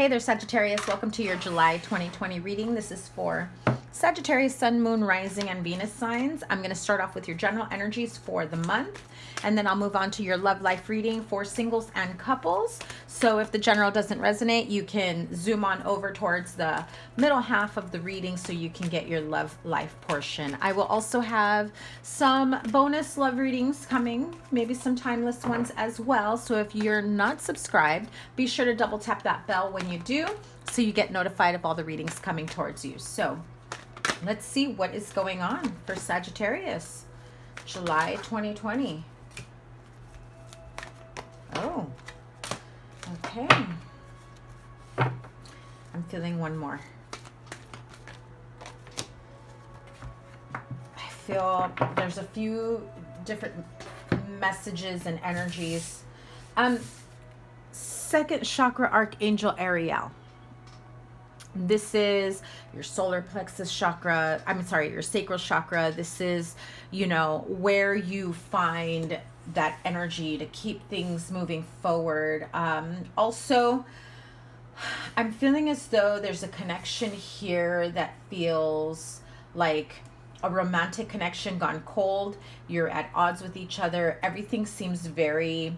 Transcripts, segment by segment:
Hey there, Sagittarius. Welcome to your July 2020 reading. This is for Sagittarius, Sun, Moon, Rising, and Venus signs. I'm going to start off with your general energies for the month, and then I'll move on to your love life reading for singles and couples. So if the general doesn't resonate, you can zoom on over towards the middle half of the reading so you can get your love life portion. I will also have some bonus love readings coming, maybe some timeless ones as well. So if you're not subscribed, be sure to double tap that bell when you do so you get notified of all the readings coming towards you. So let's see what is going on for Sagittarius, July 2020. Oh, okay. I'm feeling one more. I feel there's a few different messages and energies. Second chakra archangel Ariel. This is your solar plexus chakra. Your sacral chakra. This is, where you find that energy to keep things moving forward. Also, I'm feeling as though there's a connection here that feels like a romantic connection gone cold. You're at odds with each other. Everything seems very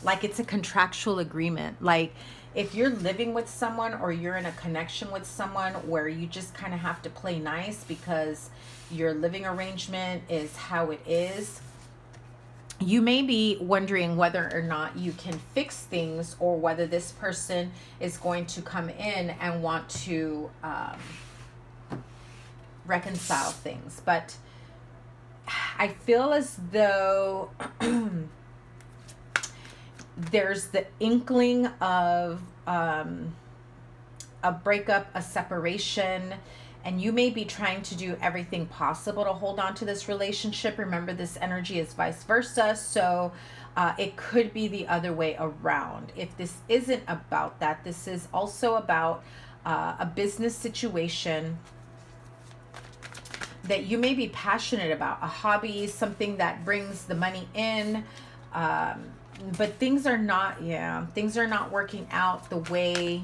like it's a contractual agreement. Like if you're living with someone or you're in a connection with someone where you just kind of have to play nice because your living arrangement is how it is, you may be wondering whether or not you can fix things or whether this person is going to come in and want to reconcile things. But I feel as though there's the inkling of a breakup, a separation, and you may be trying to do everything possible to hold on to this relationship. Remember, this energy is vice versa, so it could be the other way around. If this isn't about that, this is also about a business situation that you may be passionate about, a hobby, something that brings the money in, but things are not working out the way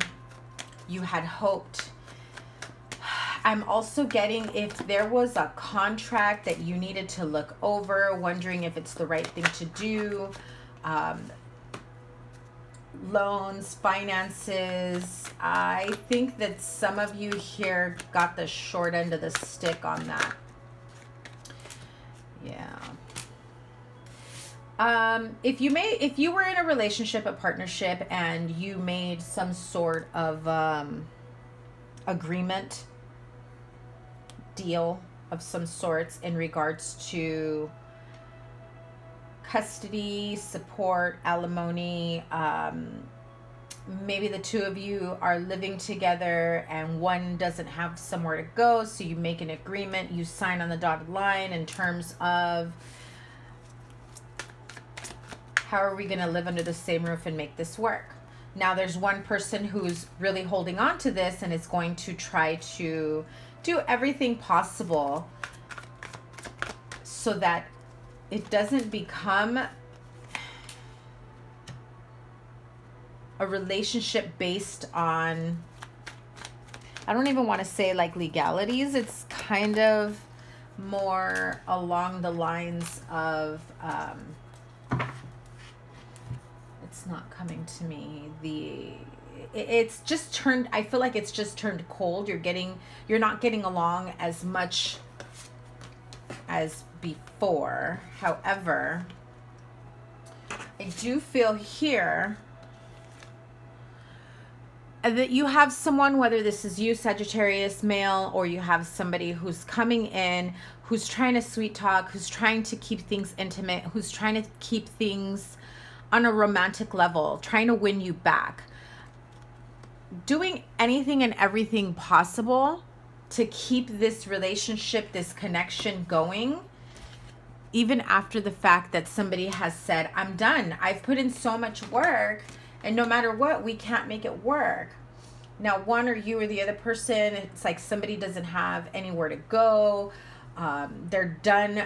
you had hoped. I'm also getting if there was a contract that you needed to look over, wondering if it's the right thing to do. Loans, finances. I think that some of you here got the short end of the stick on that. Yeah. If you were in a relationship, a partnership, and you made some sort of agreement, deal of some sorts in regards to custody, support, alimony, maybe the two of you are living together and one doesn't have somewhere to go, so you make an agreement, you sign on the dotted line in terms of how are we going to live under the same roof and make this work. Now there's one person who's really holding on to this and is going to try to do everything possible so that it doesn't become a relationship based on, I don't even want to say like legalities. It's kind of more along the lines of, it's not coming to me. It's just turned, I feel like it's just turned cold. You're not getting along as much as before. However, I do feel here that you have someone, whether this is you, Sagittarius male, or you have somebody who's coming in, who's trying to sweet talk, who's trying to keep things intimate, who's trying to keep things on a romantic level, trying to win you back, doing anything and everything possible to keep this relationship, this connection going, even after the fact that somebody has said, I'm done. I've put in so much work, and no matter what, we can't make it work. Now, one or you or the other person, it's like somebody doesn't have anywhere to go. They're done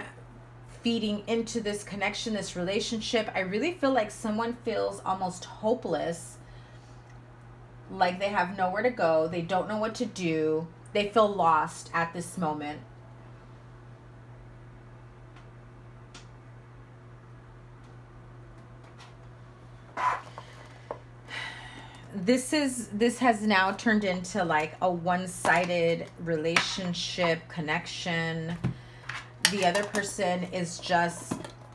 feeding into this connection, this relationship. I really feel like someone feels almost hopeless like they have nowhere to go. They don't know what to do. They feel lost at this moment. This has now turned into like a one-sided relationship connection. The other person is just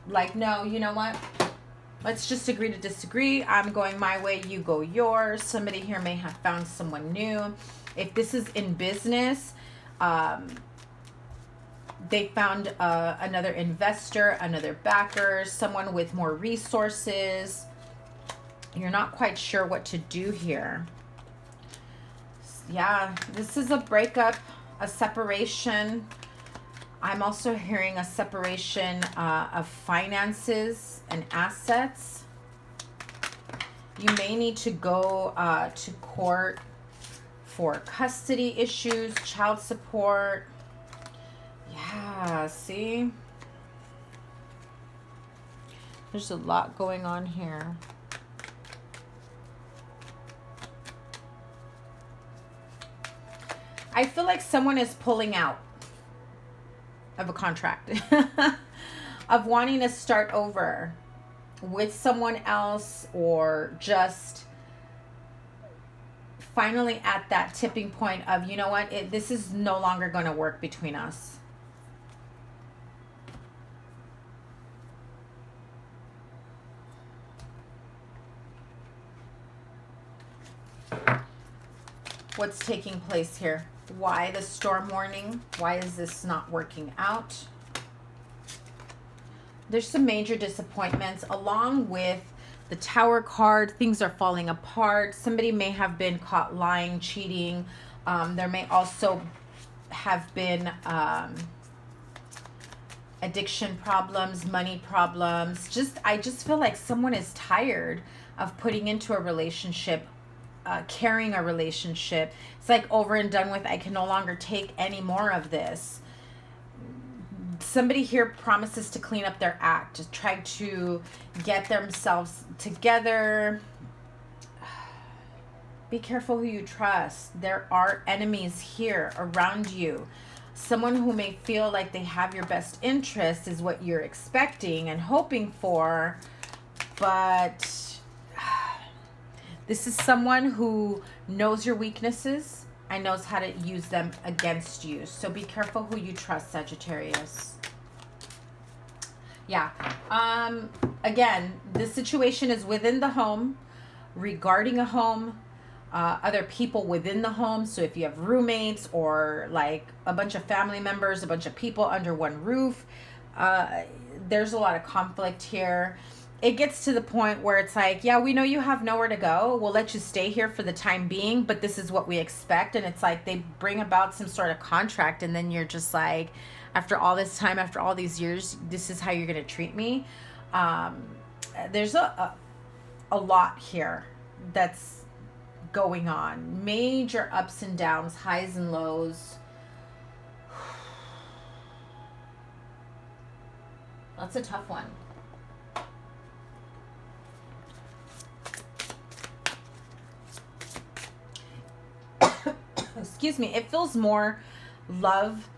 like, no, you know what? Let's just agree to disagree. I'm going my way, you go yours. Somebody here may have found someone new. If this is in business, they found another investor, another backer, someone with more resources. You're not quite sure what to do here. Yeah, this is a breakup, a separation. I'm also hearing a separation of finances and assets. You may need to go to court for custody issues, child support. Yeah, see? There's a lot going on here. I feel like someone is pulling out of a contract, of wanting to start over with someone else, or just finally at that tipping point of, you know what, this is no longer going to work between us. What's taking place here? Why the storm warning? Why is this not working out? There's some major disappointments along with the Tower card. Things are falling apart. Somebody may have been caught lying, cheating. There may also have been addiction problems, money problems. I just feel like someone is tired of putting into a relationship, carrying a relationship. It's like over and done with. I can no longer take any more of this. Somebody here promises to clean up their act, to try to get themselves together. Be careful who you trust. There are enemies here around you. Someone who may feel like they have your best interest is what you're expecting and hoping for, but this is someone who knows your weaknesses and knows how to use them against you. So be careful who you trust, Sagittarius. Yeah. Again, this situation is within the home, regarding a home, other people within the home. So if you have roommates or like a bunch of family members, a bunch of people under one roof, there's a lot of conflict here. It gets to the point where it's like, yeah, we know you have nowhere to go. We'll let you stay here for the time being, but this is what we expect. And it's like they bring about some sort of contract, and then you're just like, after all this time, after all these years, this is how you're going to treat me. There's a lot here that's going on. Major ups and downs, highs and lows. That's a tough one. Excuse me. It feels more love,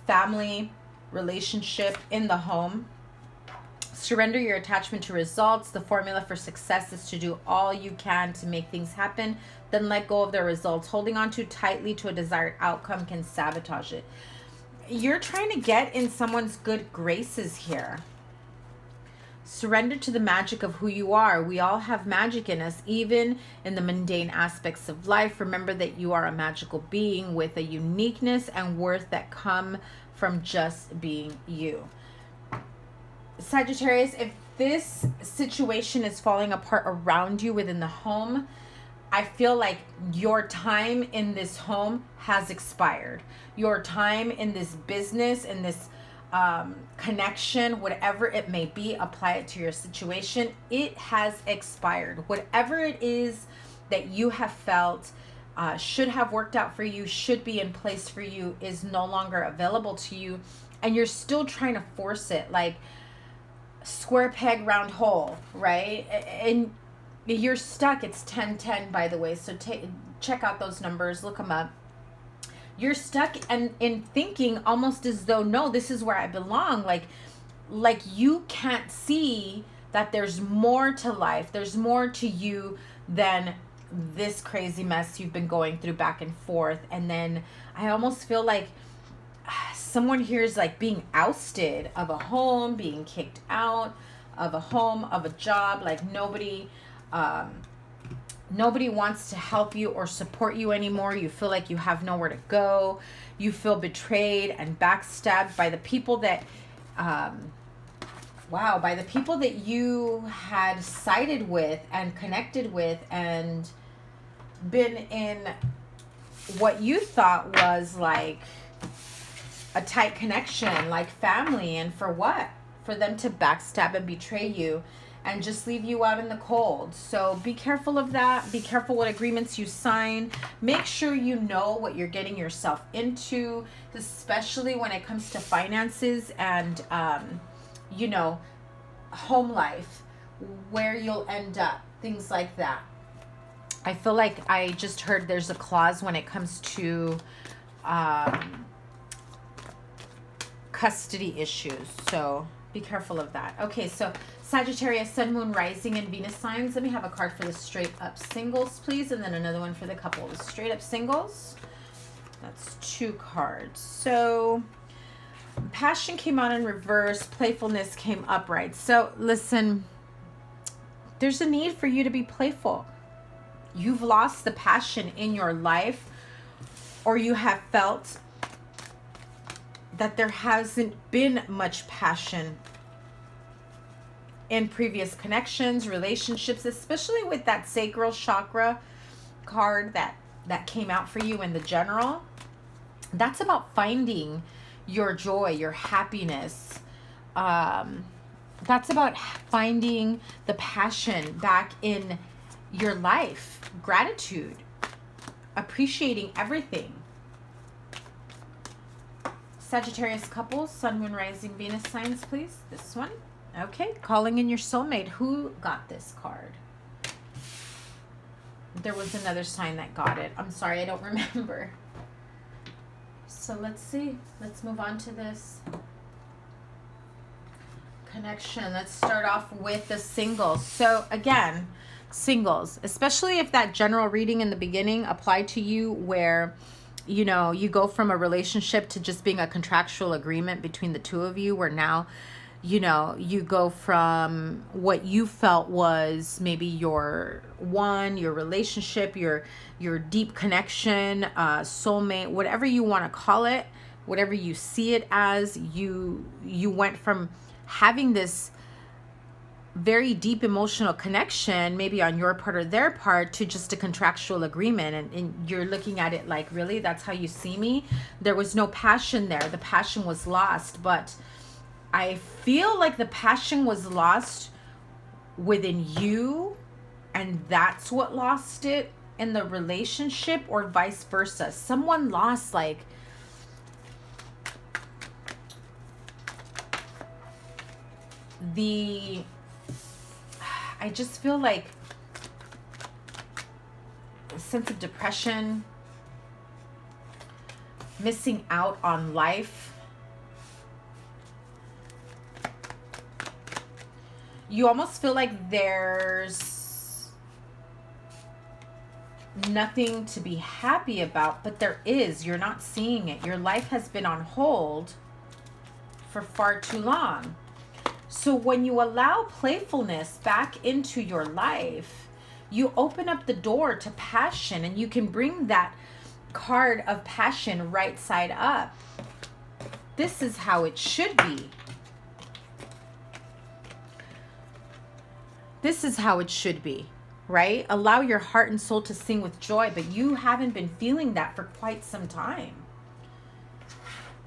family, relationship in the home. Surrender your attachment to results. The formula for success is to do all you can to make things happen, then let go of the results. Holding on too tightly to a desired outcome can sabotage it. You're trying to get in someone's good graces here. Surrender to the magic of who you are. We all have magic in us, even in the mundane aspects of life. Remember that you are a magical being with a uniqueness and worth that come from just being you. Sagittarius, if this situation is falling apart around you within the home, I feel like your time in this home has expired. Your time in this business, in this connection, whatever it may be, apply it to your situation. It has expired. Whatever it is that you have felt should have worked out for you, should be in place for you, is no longer available to you, and you're still trying to force it, like square peg round hole, right? And You're stuck. It's 1010, by the way. So check out those numbers. Look them up. You're stuck and in thinking almost as though, no, this is where I belong. Like you can't see that there's more to life. There's more to you than this crazy mess you've been going through back and forth. And then I almost feel like someone here is like being ousted of a home, being kicked out of a home, of a job. Like nobody wants to help you or support you anymore. You feel like you have nowhere to go. You feel betrayed and backstabbed by the people that by the people that you had sided with and connected with and been in what you thought was like a tight connection, like family. And for what? For them to backstab and betray you and just leave you out in the cold. So be careful of that. Be careful what agreements you sign. Make sure you know what you're getting yourself into, especially when it comes to finances and, home life, where you'll end up, things like that. I feel like I just heard there's a clause when it comes to custody issues. So be careful of that. Okay, so Sagittarius, Sun, Moon, Rising, and Venus signs. Let me have a card for the straight up singles, please. And then another one for the couple. The straight up singles. That's 2 cards. So passion came out in reverse. Playfulness came upright. So listen, there's a need for you to be playful. You've lost the passion in your life, or you have felt that there hasn't been much passion in previous connections, relationships, especially with that sacral chakra card that came out for you in the general. That's about finding your joy, your happiness. That's about finding the passion back in your life, gratitude, appreciating everything. Sagittarius couples, Sun, Moon, Rising, Venus signs, please. This one. Okay, calling in your soulmate. Who got this card? There was another sign that got it. I'm sorry, I don't remember. So let's see. Let's move on to this connection. Let's start off with the singles. So again, singles, especially if that general reading in the beginning applied to you, where you go from a relationship to just being a contractual agreement between the two of you, where now you go from what you felt was maybe your relationship, your deep connection, soulmate, whatever you want to call it, whatever you see it as, you went from having this very deep emotional connection, maybe on your part or their part, to just a contractual agreement. And you're looking at it like, really, that's how you see me? There was no passion there. The passion was lost. But I feel like the passion was lost within you, and that's what lost it in the relationship, or vice versa. Someone lost I just feel like a sense of depression, missing out on life. You almost feel like there's nothing to be happy about, but there is. You're not seeing it. Your life has been on hold for far too long. So when you allow playfulness back into your life, you open up the door to passion, and you can bring that card of passion right side up. This is how it should be. This is how it should be, right? Allow your heart and soul to sing with joy, but you haven't been feeling that for quite some time.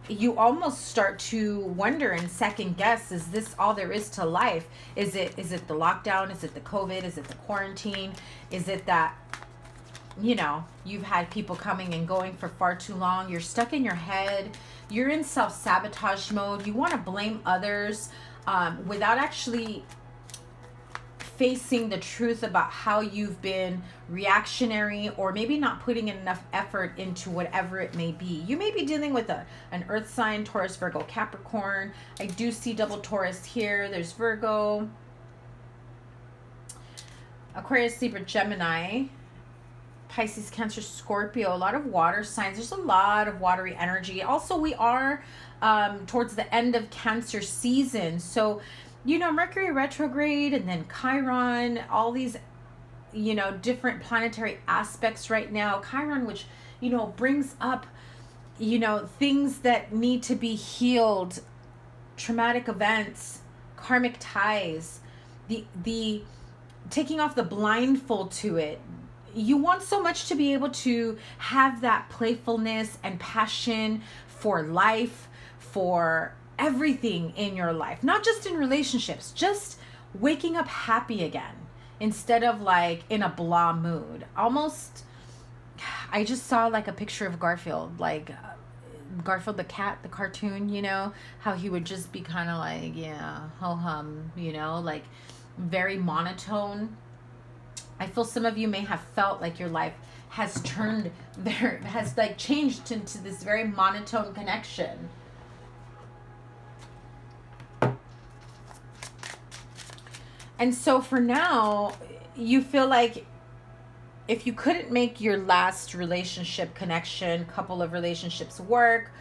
You almost start to wonder and second guess, is this all there is to life? Is it the lockdown? Is it the COVID? Is it the quarantine? Is it that, you've had people coming and going for far too long? You're stuck in your head. You're in self-sabotage mode. You want to blame others without actually facing the truth about how you've been reactionary, or maybe not putting enough effort into whatever it may be. You may be dealing with an earth sign, Taurus, Virgo, Capricorn. I do see double Taurus here. There's Virgo, Aquarius, Libra, Gemini, Pisces, Cancer, Scorpio. A lot of water signs. There's a lot of watery energy. Also, we are towards the end of Cancer season. So, you know, Mercury retrograde and then Chiron, all these, you know, different planetary aspects right now. Chiron, which, you know, brings up, you know, things that need to be healed, traumatic events, karmic ties, the taking off the blindfold to it. You want so much to be able to have that playfulness and passion for life, for everything in your life, not just in relationships, just waking up happy again instead of like in a blah mood. Almost, I just saw like a picture of Garfield, like Garfield the cat, the cartoon, you know, how he would just be kind of like, yeah, ho-hum, you know, like very monotone. I feel some of you may have felt like your life has turned there, has like changed into this very monotone connection. And so for now, you feel like if you couldn't make your last relationship connection, couple of relationships work,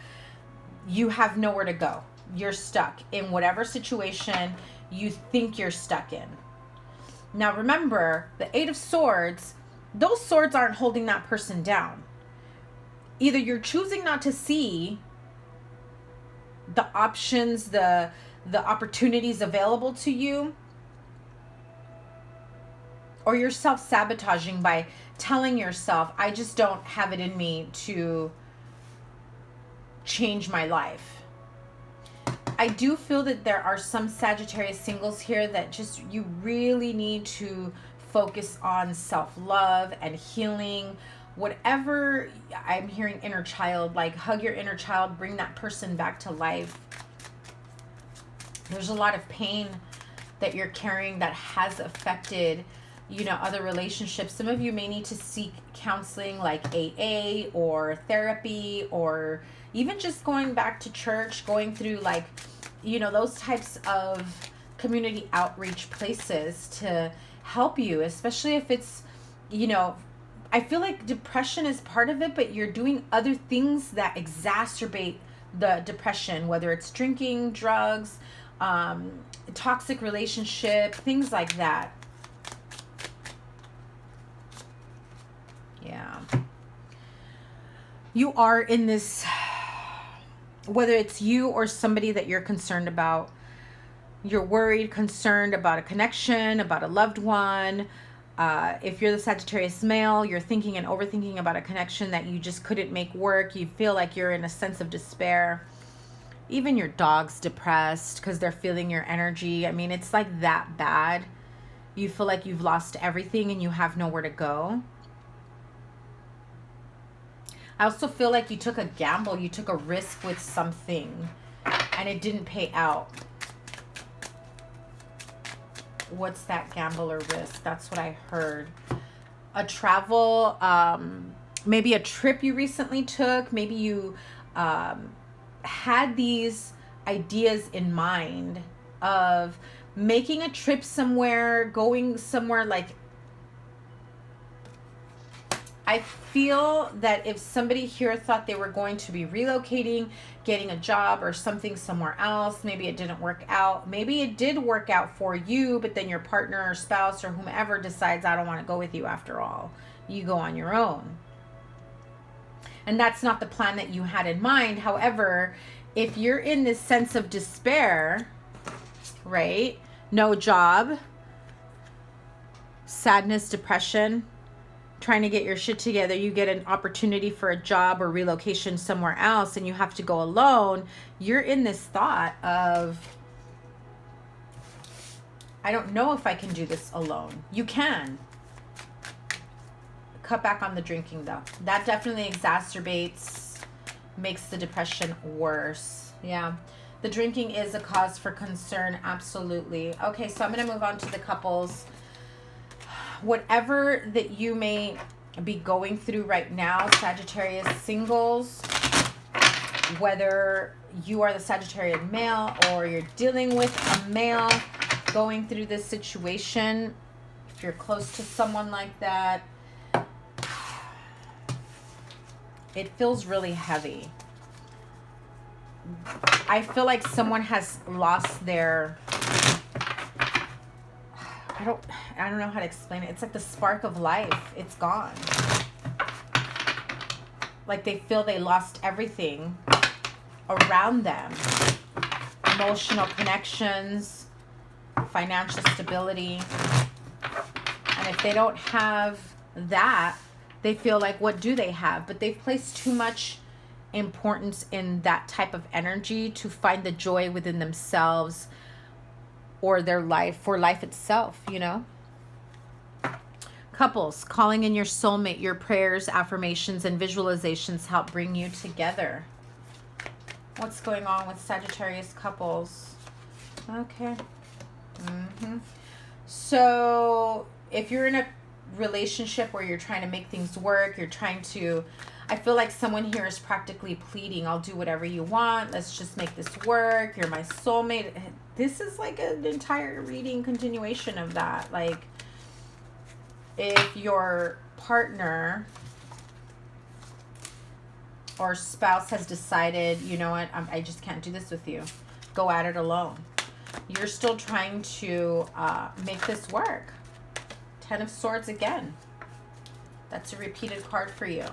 you have nowhere to go. You're stuck in whatever situation you think you're stuck in. Now remember, the Eight of Swords, those swords aren't holding that person down. Either you're choosing not to see the options, the opportunities available to you, or you're self-sabotaging by telling yourself, I just don't have it in me to change my life. I do feel that there are some Sagittarius singles here that just, you really need to focus on self-love and healing. Whatever, I'm hearing inner child, like hug your inner child, bring that person back to life. There's a lot of pain that you're carrying that has affected, you know, other relationships. Some of you may need to seek counseling like AA or therapy, or even just going back to church, going through like, you know, those types of community outreach places to help you, especially if it's, you know, I feel like depression is part of it, but you're doing other things that exacerbate the depression, whether it's drinking, drugs, toxic relationship, things like that. Yeah. You are in this, whether it's you or somebody that you're concerned about, you're worried, concerned about a connection, about a loved one. If you're the Sagittarius male, you're thinking and overthinking about a connection that you just couldn't make work. You feel like you're in a sense of despair. Even your dog's depressed because they're feeling your energy. I mean, it's like that bad. You feel like you've lost everything and you have nowhere to go. I also feel like you took a gamble, you took a risk with something and it didn't pay out. What's that gamble or risk? That's what I heard. A travel, maybe a trip you recently took. Maybe you had these ideas in mind of making a trip somewhere, going somewhere. Like, I feel that if somebody here thought they were going to be relocating, getting a job or something somewhere else, maybe it didn't work out. Maybe it did work out for you, but then your partner or spouse or whomever decides, I don't want to go with you after all. You go on your own. And that's not the plan that you had in mind. However, if you're in this sense of despair, right? No job, sadness, depression, trying to get your shit together, you get an opportunity for a job or relocation somewhere else and you have to go alone, you're in this thought of, I don't know if I can do this alone. You can. Cut back on the drinking though. That definitely exacerbates, makes the depression worse. Yeah. The drinking is a cause for concern. Absolutely. Okay, so I'm going to move on to the couples. whatever that you may be going through right now, Sagittarius singles, whether you are the Sagittarius male or you're dealing with a male going through this situation, if you're close to someone like that, it feels really heavy. I feel like someone has lost their, I don't know how to explain it. It's like the spark of life. It's gone. Like they feel they lost everything around them. Emotional connections, financial stability. And if they don't have that, they feel like, what do they have? But they've placed too much importance in that type of energy to find the joy within themselves or their life, for life itself, you know? Couples, calling in your soulmate, your prayers, affirmations, and visualizations help bring you together. What's going on with Sagittarius couples? Okay. So if you're in a relationship where you're trying to make things work, you're trying to, I feel like someone here is practically pleading, I'll do whatever you want, let's just make this work, you're my soulmate. This is like an entire reading continuation of that. Like, if your partner or spouse has decided, you know what, I just can't do this with you, go at it alone. You're still trying to make this work. Ten of Swords again. That's a repeated card for you.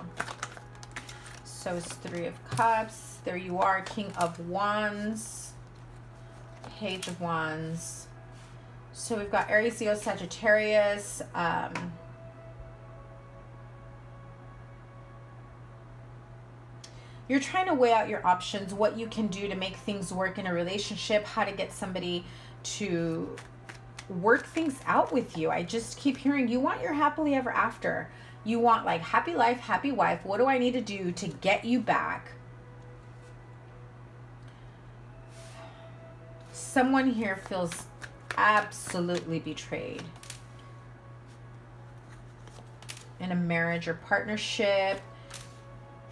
So it's Three of Cups. There you are, King of Wands, Page of Wands. So we've got Aries, Leo, Sagittarius. You're trying to weigh out your options, what you can do to make things work in a relationship, how to get somebody to work things out with you. I just keep hearing you want your happily ever after. You want like happy life, happy wife. What do I need to do to get you back? Someone here feels absolutely betrayed in a marriage or partnership.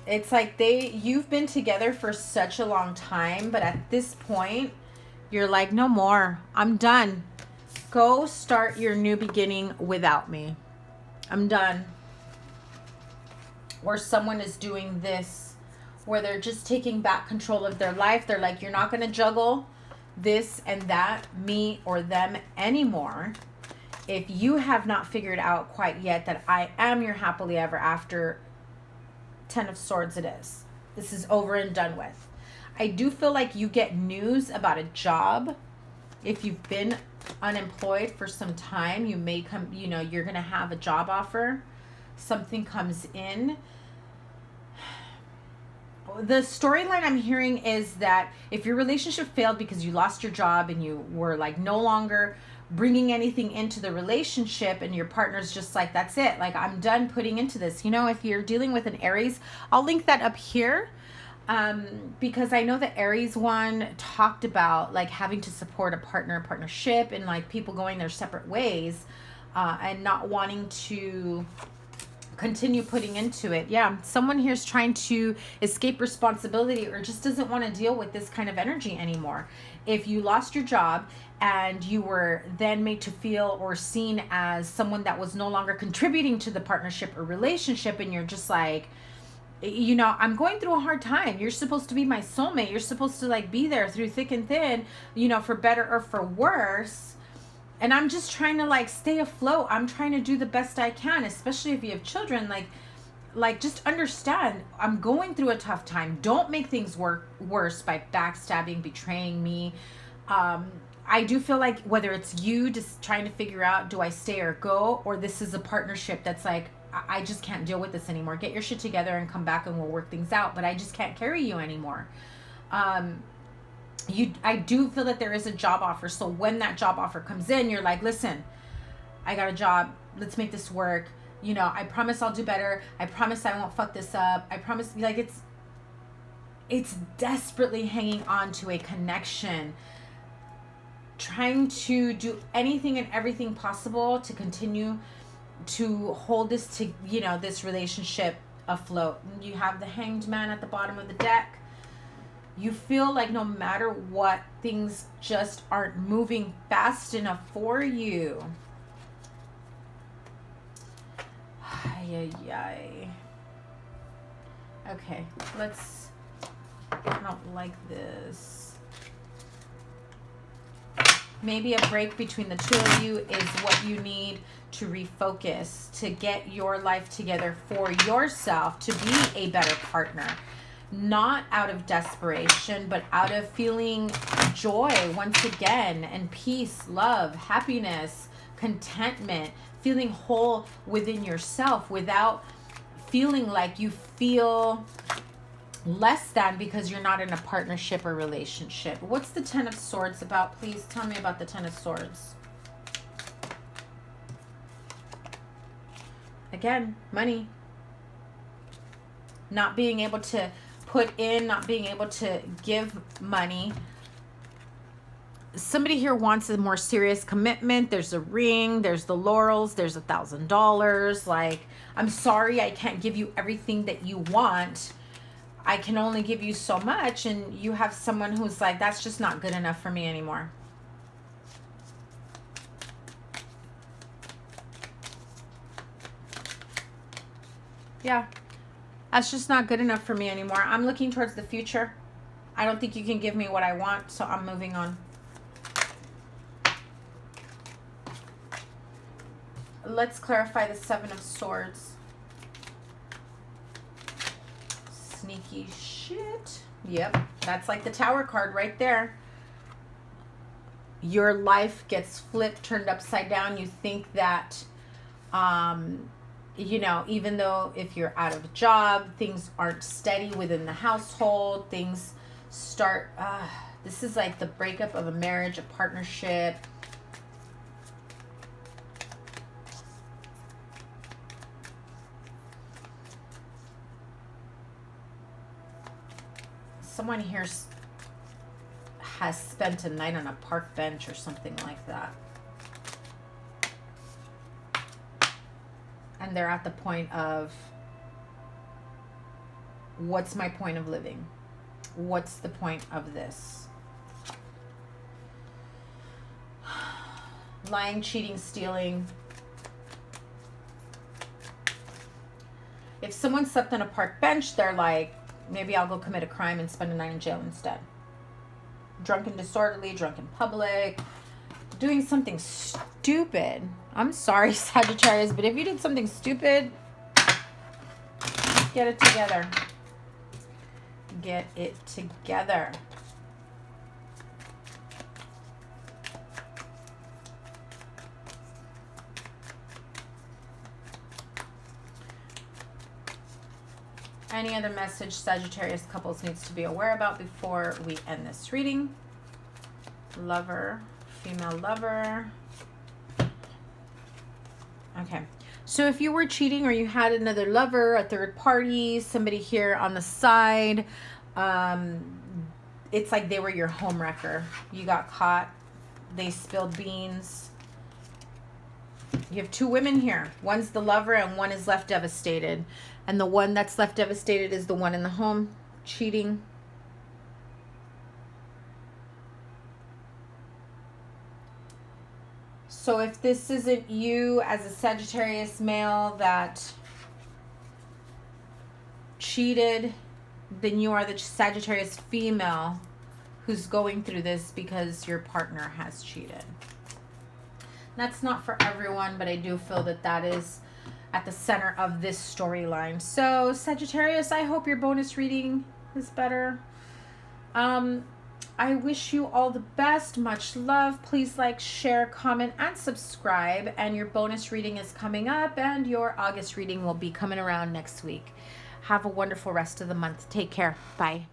It's like you've been together for such a long time, but at this point, you're like, no more. I'm done. Go start your new beginning without me. I'm done. Or someone is doing this where they're just taking back control of their life. They're like, you're not going to juggle this and that, me or them anymore. If you have not figured out quite yet that I am your happily ever after, Ten of Swords it is. This is over and done with. I do feel like you get news about a job. If you've been unemployed for some time, you may come, you know, you're going to have a job offer. Something comes in. The storyline I'm hearing is that if your relationship failed because you lost your job and you were like no longer bringing anything into the relationship and your partner's just like, that's it, like I'm done putting into this. You know, if you're dealing with an Aries, I'll link that up here because I know the Aries one talked about like having to support a partnership and like people going their separate ways and not wanting to continue putting into it. Yeah, someone here is trying to escape responsibility or just doesn't want to deal with this kind of energy anymore. If you lost your job and you were then made to feel or seen as someone that was no longer contributing to the partnership or relationship, and you're just like, you know, I'm going through a hard time. You're supposed to be my soulmate. You're supposed to like be there through thick and thin, you know, for better or for worse. And I'm just trying to like stay afloat. I'm trying to do the best I can, especially if you have children. Like just understand, I'm going through a tough time. Don't make things worse by backstabbing, betraying me. I do feel like whether it's you just trying to figure out, do I stay or go, or this is a partnership that's like, I just can't deal with this anymore. Get your shit together and come back and we'll work things out. But I just can't carry you anymore. I do feel that there is a job offer. So when that job offer comes in, you're like, listen, I got a job. Let's make this work. You know, I promise I'll do better. I promise I won't fuck this up. I promise, like, it's desperately hanging on to a connection, trying to do anything and everything possible to continue to hold this to, you know, this relationship afloat. You have the Hanged Man at the bottom of the deck. You feel like no matter what, things just aren't moving fast enough for you. Ay, ay, ay. Okay, let's, I don't like this. Maybe a break between the two of you is what you need to refocus, to get your life together for yourself, to be a better partner. Not out of desperation, but out of feeling joy once again, and peace, love, happiness, contentment, feeling whole within yourself without feeling like you feel less than because you're not in a partnership or relationship. What's the Ten of Swords about? Please tell me about the Ten of Swords. Again, money. Not being able to put in, not being able to give money. Somebody here wants a more serious commitment. There's a ring, there's the laurels, there's $1,000. Like, I'm sorry, I can't give you everything that you want. I can only give you so much. And you have someone who's like, that's just not good enough for me anymore. Yeah, that's just not good enough for me anymore. I'm looking towards the future. I don't think you can give me what I want, so I'm moving on. Let's clarify the Seven of Swords. Sneaky shit. Yep, that's like the Tower card right there. Your life gets flipped, turned upside down. You think that, you know, even though if you're out of a job, things aren't steady within the household, things start, this is like the breakup of a marriage, a partnership. Someone here has spent a night on a park bench or something like that. And they're at the point of, what's my point of living? What's the point of this? Lying, cheating, stealing. If someone slept on a park bench, they're like, maybe I'll go commit a crime and spend a night in jail instead. Drunk and disorderly, drunk in public, doing something stupid. I'm sorry, Sagittarius, but if you did something stupid, get it together. Get it together. Any other message Sagittarius couples needs to be aware about before we end this reading? Lover, female lover. Okay. So if you were cheating or you had another lover, a third party, somebody here on the side, it's like they were your homewrecker. You got caught. They spilled beans. You have two women here. One's the lover and one is left devastated. And the one that's left devastated is the one in the home cheating. So if this isn't you as a Sagittarius male that cheated, then you are the Sagittarius female who's going through this because your partner has cheated. That's not for everyone, but I do feel that that is at the center of this storyline. So Sagittarius, I hope your bonus reading is better. I wish you all the best. Much love. Please like, share, comment, and subscribe. And your bonus reading is coming up, and your August reading will be coming around next week. Have a wonderful rest of the month. Take care. Bye.